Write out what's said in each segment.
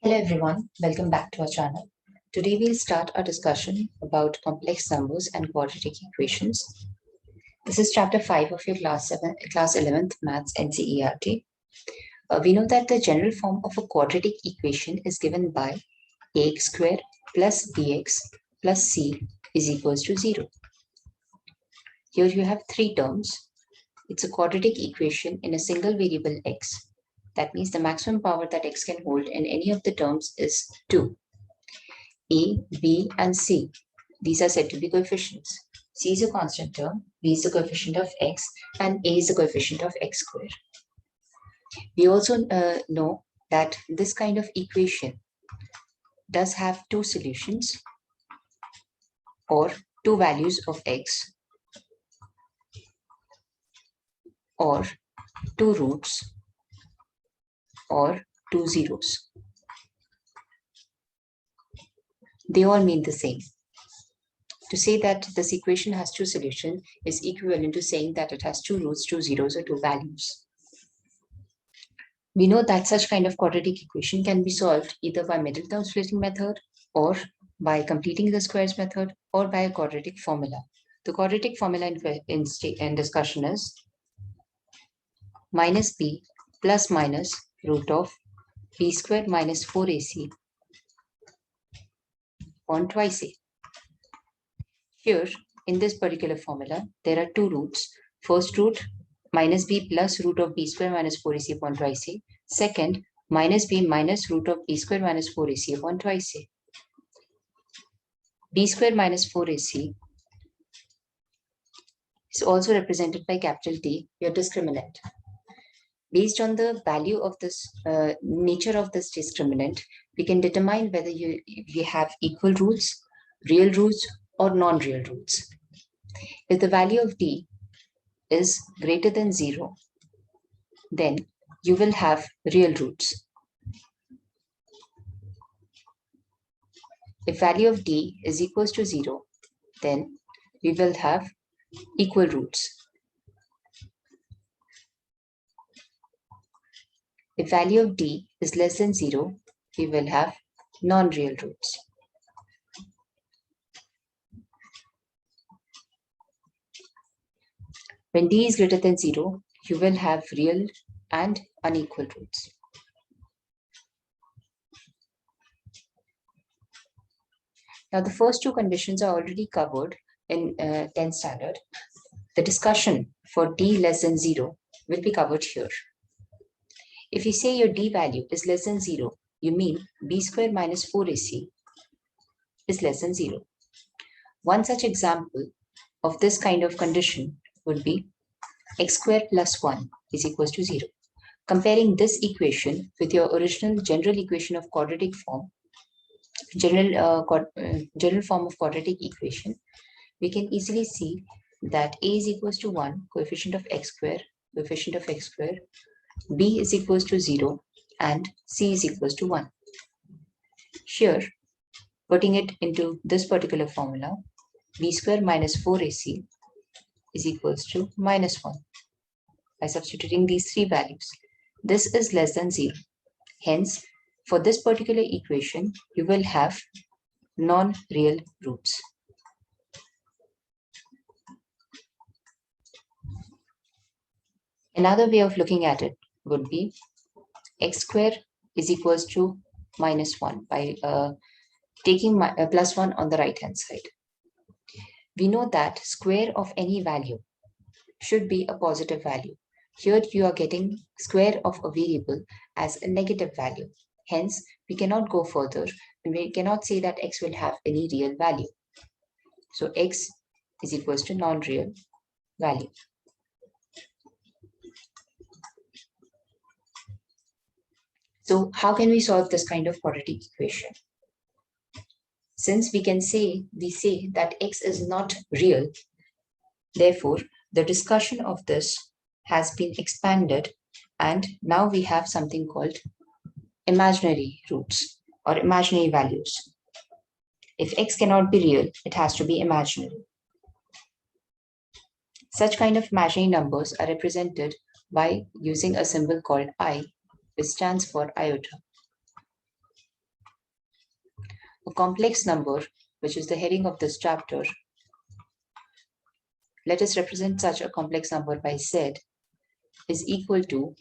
Hello everyone, welcome back to our channel. Today we'll start our discussion about complex numbers and quadratic equations. This is chapter 5 of your class 11th Maths NCERT. We know that the general form of a quadratic equation is given by ax squared plus bx plus c is equals to 0. Here you have three terms. It's a quadratic equation in a single variable x. That means the maximum power that x can hold in any of the terms is 2. A, B, and C. These are said to be coefficients. C is a constant term, B is the coefficient of x, and A is the coefficient of x squared. We also know that this kind of equation does have two solutions or two values of x or two roots or two zeros. They all mean the same. To say that this equation has two solutions is equivalent to saying that it has two roots, two zeros, or two values. We know that such kind of quadratic equation can be solved either by middle term splitting method or by completing the squares method or by a quadratic formula. The quadratic formula in discussion is minus b plus minus root of b squared minus 4ac upon twice a. Here, in this particular formula, there are two roots. First root, minus b plus root of b squared minus 4ac upon twice a. Second, minus b minus root of b squared minus 4ac upon twice a. b squared minus 4ac is also represented by capital T, your discriminant. Based on the value of this nature of this discriminant, we can determine whether you have equal roots, real roots, or non-real roots. If the value of d is greater than 0, then you will have real roots. If value of d is equals to 0, then we will have equal roots. If value of d is less than 0, we will have non-real roots. When d is greater than 0, you will have real and unequal roots. Now, the first two conditions are already covered in 10th standard. The discussion for d less than 0 will be covered here. If you say your d value is less than 0, you mean b squared minus 4ac is less than 0. One such example of this kind of condition would be x squared plus 1 is equals to 0. Comparing this equation with your original general equation of quadratic form, general form of quadratic equation, we can easily see that a is equals to 1, coefficient of x squared, b is equals to 0, and c is equals to 1. Here, putting it into this particular formula, b squared minus 4ac is equals to minus 1. By substituting these three values, this is less than 0. Hence, for this particular equation, you will have non-real roots. Another way of looking at it would be x squared is equals to minus 1 by taking plus 1 on the right hand side. We know that square of any value should be a positive value. Here you are getting square of a variable as a negative value. Hence, we cannot go further and we cannot say that x will have any real value. So x is equals to non-real value. So how can we solve this kind of quadratic equation? Since we say that x is not real, therefore the discussion of this has been expanded, and now we have something called imaginary roots or imaginary values. If x cannot be real, it has to be imaginary. Such kind of imaginary numbers are represented by using a symbol called I, which stands for iota. A complex number, which is the heading of this chapter, let us represent such a complex number by Z, is equal to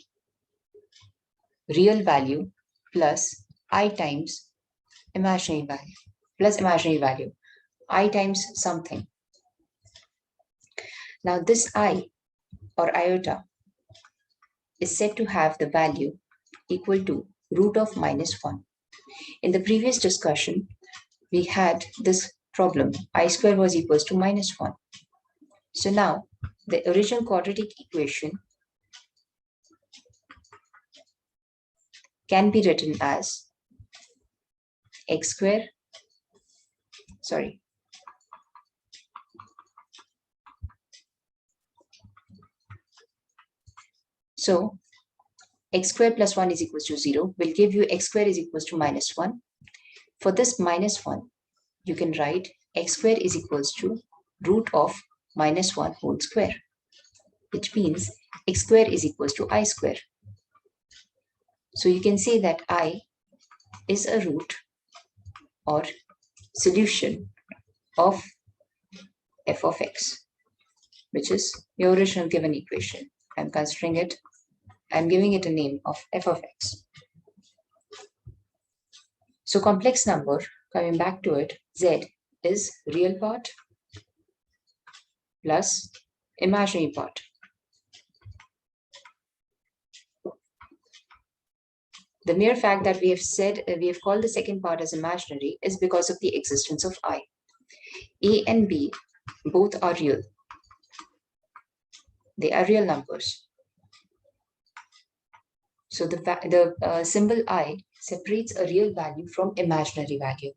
real value plus I times imaginary value, I times something. Now this I or iota is said to have the value equal to root of -1. In the previous discussion, we had this problem, I square was equals to -1. So now the original quadratic equation can be written as x square, So x square plus 1 is equals to 0 will give you x square is equals to -1. For this -1, you can write x square is equals to root of -1 whole square, which means x square is equals to I square. So you can say that I is a root or solution of f of x, which is your original given equation. I'm giving it a name of f of x. So complex number, coming back to it, Z is real part plus imaginary part. The mere fact that we have called the second part as imaginary is because of the existence of I. A and B both are real. They are real numbers. So the symbol I separates a real value from imaginary value.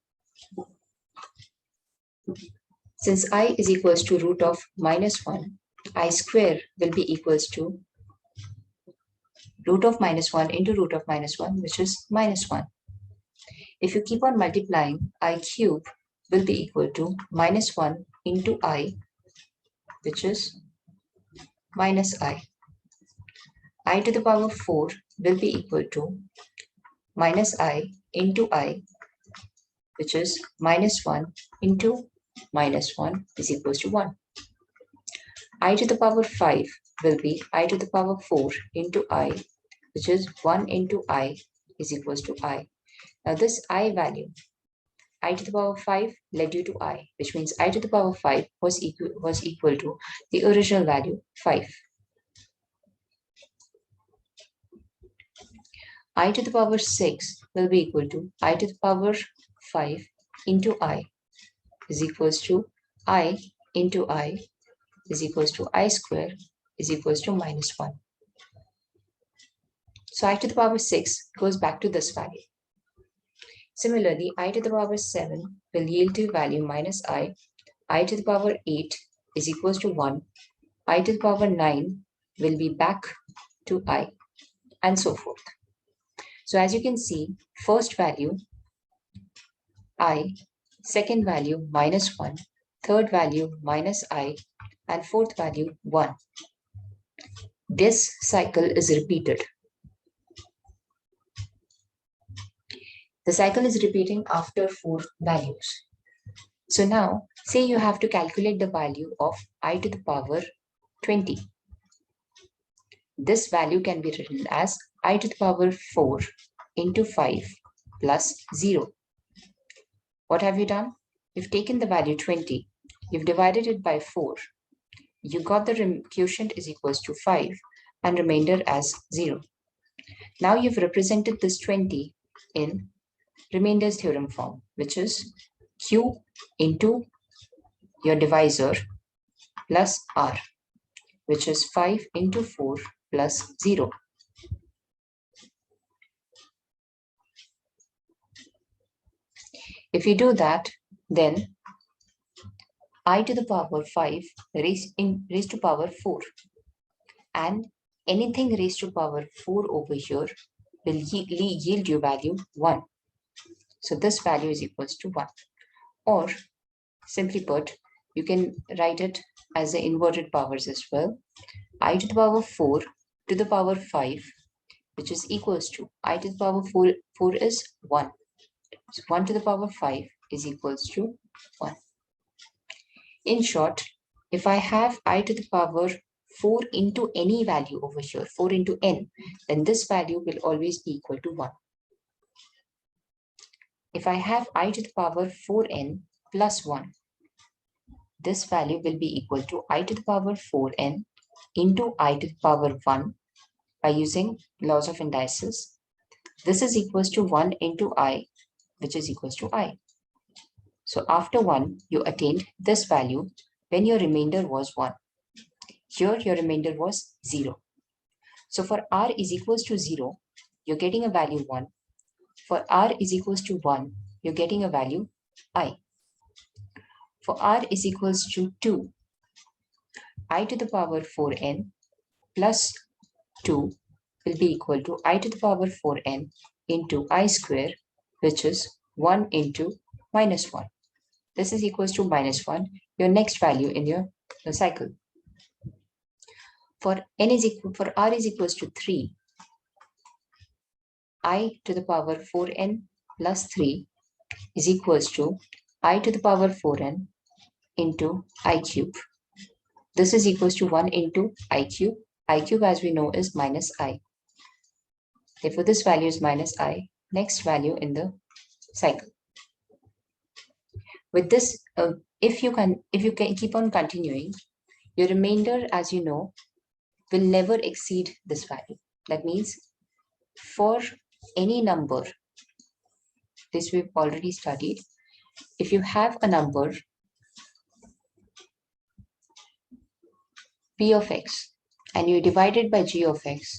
Since I is equals to root of -1, I square will be equals to root of -1 into root of -1, which is -1. If you keep on multiplying, I cube will be equal to -1 into I, which is minus I to the power 4 will be equal to minus I into I, which is -1 into -1 is equals to 1. I to the power 5 will be I to the power 4 into I, which is 1 into I is equals to I. Now this I value, I to the power 5 led you to I, which means I to the power 5 was equal to the original value 5. I to the power 6 will be equal to I to the power 5 into I is equals to I into I is equals to I square is equals to -1. So I to the power 6 goes back to this value. Similarly, I to the power 7 will yield to value minus I to the power 8 is equals to 1, I to the power 9 will be back to I, and so forth. So as you can see, first value I, second value -1, third value minus I, and fourth value 1. This cycle is repeated. The cycle is repeating after 4 values. So now, say you have to calculate the value of I to the power 20. This value can be written as I to the power 4 into 5 plus 0. What have you done? You've taken the value 20, you've divided it by 4. You got the quotient is equals to 5 and remainder as 0. Now you've represented this 20 in remainders theorem form, which is Q into your divisor plus R, which is 5 into 4 plus 0. If you do that, then I to the power 5 raised to power 4, and anything raised to power 4 over here will yield you value 1. So this value is equals to 1. Or simply put, you can write it as the inverted powers as well. I to the power 4 to the power 5, which is equals to I to the power 4 is 1. So 1 to the power 5 is equals to 1. In short, if I have I to the power 4 into any value over here, 4 into n, then this value will always be equal to 1. If I have I to the power 4n plus 1, this value will be equal to I to the power 4n into I to the power 1 by using laws of indices. This is equals to 1 into I, which is equals to I. So after 1, you attained this value when your remainder was 1. Here, your remainder was 0. So for r is equals to 0, you're getting a value 1. For r is equals to 1, you're getting a value I. For r is equals to 2, I to the power 4n plus 2 will be equal to I to the power 4n into I square, which is 1 into minus 1. This is equals to minus 1, your next value in your cycle. For r is equals to 3, I to the power 4n plus 3 is equals to I to the power 4n into I cube. This is equals to 1 into I cube. I cube, as we know, is minus I. Therefore, this value is minus I, next value in the cycle. With this, if you can keep on continuing, your remainder, as you know, will never exceed this value. That means for any number, this we've already studied, if you have a number p of x and you divide it by g of x,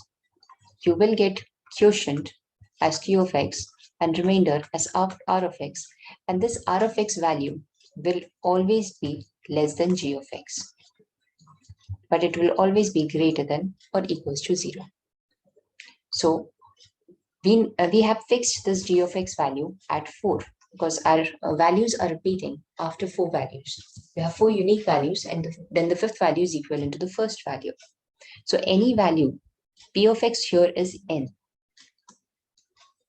you will get quotient as q of x and remainder as r of x, and this r of x value will always be less than g of x, but it will always be greater than or equals to 0. So we have fixed this g of x value at 4 because our values are repeating after 4 values. We have 4 unique values, and then the 5th value is equivalent to the first value. So any value p of x here is n,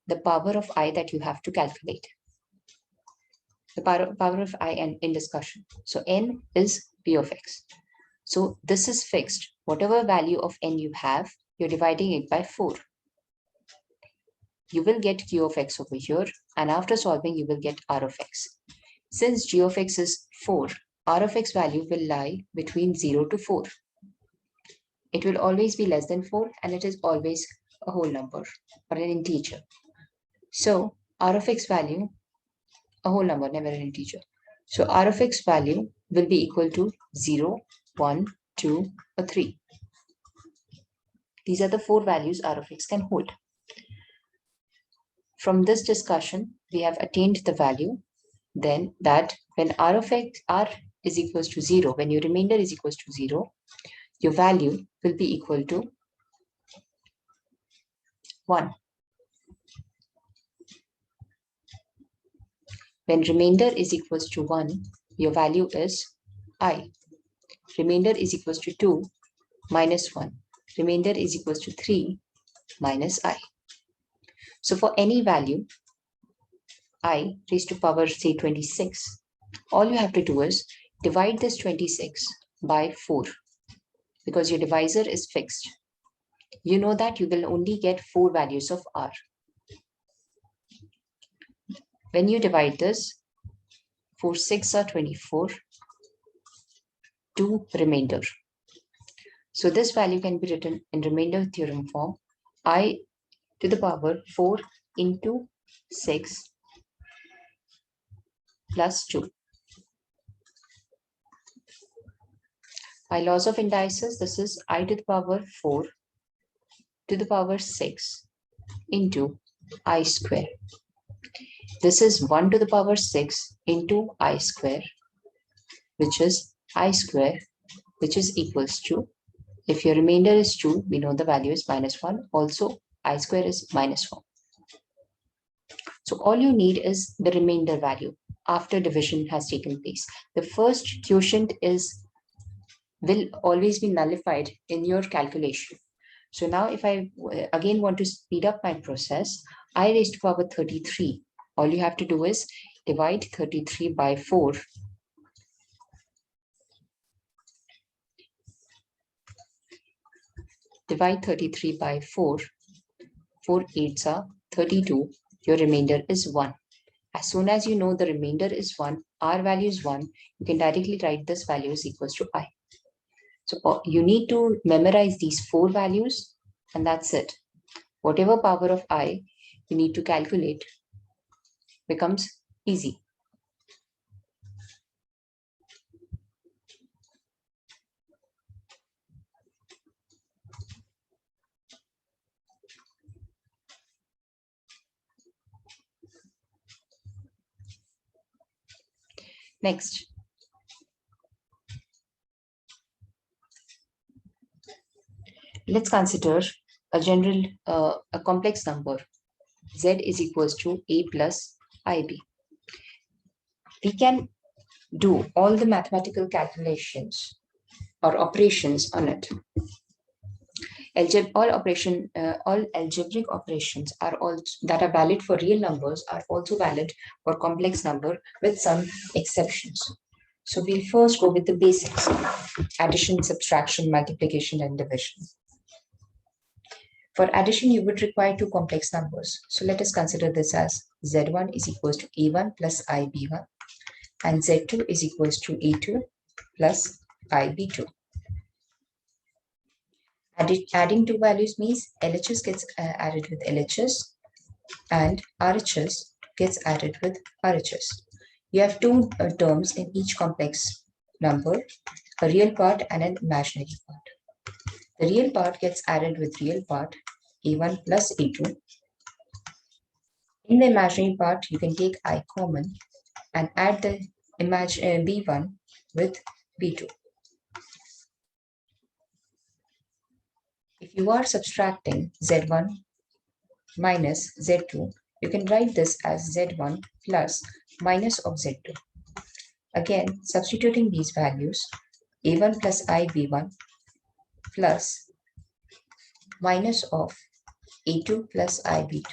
the power of I that you have to calculate. The power of I in discussion. So n is p of x. So this is fixed. Whatever value of n you have, you're dividing it by 4. You will get q of x over here, and after solving, you will get r of x. Since g of x is 4, r of x value will lie between 0 to 4. It will always be less than 4, and it is always a whole number or an integer. So r of x value, a whole number, never an integer. So r of x value will be equal to 0, 1, 2, or 3. These are the 4 values r of x can hold. From this discussion, we have attained the value then that when r is equals to 0, when your remainder is equals to 0, your value will be equal to 1. When remainder is equals to 1, your value is I. Remainder is equals to 2 minus 1. Remainder is equals to 3 minus I. So for any value I raised to power say 26, all you have to do is divide this 26 by 4 because your divisor is fixed. You know that you will only get 4 values of r. When you divide this, 4 6 are 24, 2 remainder. So this value can be written in remainder theorem form, I to the power 4 into 6 plus 2. By laws of indices, this is I to the power 4 to the power 6 into I square. This is 1 to the power 6 into I square, which is I square, which is equals to, if your remainder is 2, we know the value is minus 1. Also, I square is minus 1. So all you need is the remainder value after division has taken place. The first quotient will always be nullified in your calculation. So now if I again want to speed up my process, I raised to power 33. All you have to do is divide 33 by 4. Divide 33 by 4. 4 8s are 32. Your remainder is 1. As soon as you know the remainder is 1, r value is 1, you can directly write this value is equals to I. So you need to memorize these 4 values, and that's it. Whatever power of I you need to calculate becomes easy. Next, let's consider a general, a complex number. Z is equals to A plus IB. We can do all the mathematical calculations or operations on it. All algebraic operations that are valid for real numbers are also valid for complex number with some exceptions. So we'll first go with the basics: addition, subtraction, multiplication, and division. For addition, you would require two complex numbers. So let us consider this as Z1 is equals to A1 plus IB1 and Z2 is equals to A2 plus IB2. Adding two values means LHS gets added with LHS and RHS gets added with RHS. You have two terms in each complex number, a real part and an imaginary part. The real part gets added with real part, A1 plus A2. In the imaginary part, you can take I common and add the B1 with B2. If you are subtracting Z1 minus Z2, you can write this as Z1 plus minus of Z2. Again, substituting these values, A1 plus IB1 plus minus of A2 plus IB2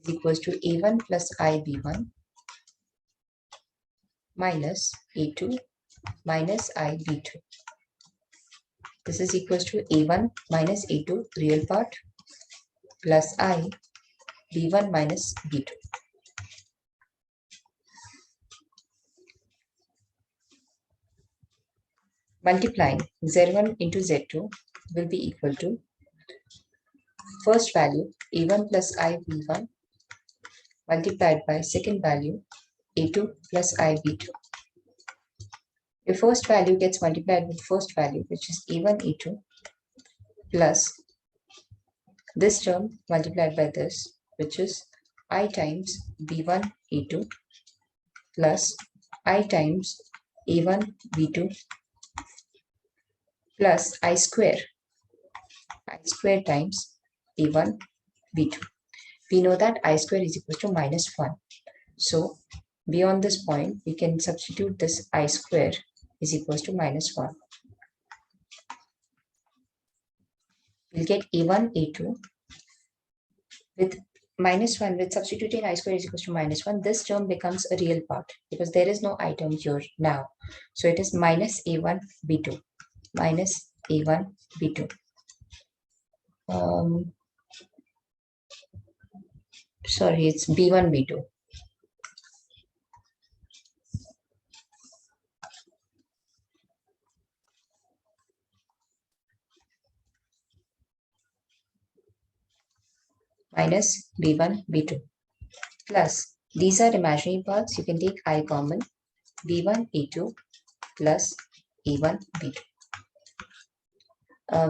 is equals to A1 plus IB1 minus A2 minus IB2. This is equals to A1 minus A2 real part plus I B1 minus B2. Multiplying Z1 into Z2 will be equal to first value A1 plus IB1 multiplied by second value A2 plus IB2. Your first value gets multiplied with first value, which is A1 A2 plus this term multiplied by this, which is I times B1 A2 plus I times A1 B2 plus I square times A1 B2. We know that I square is equal to minus 1. So beyond this point, we can substitute this I square is equals to minus 1. We'll get A1 A2 with minus 1. With substituting I square is equals to minus 1, this term becomes a real part because there is no I term here now. So it is minus A1 B2. Minus A1 B2. Sorry, it's B1 B2. Minus B1 B2 plus these are imaginary parts. You can take I common, B1 A2 plus A1 B2.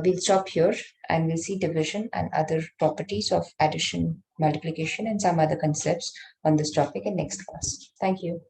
We'll stop here and we'll see division and other properties of addition, multiplication, and some other concepts on this topic in next class. Thank you.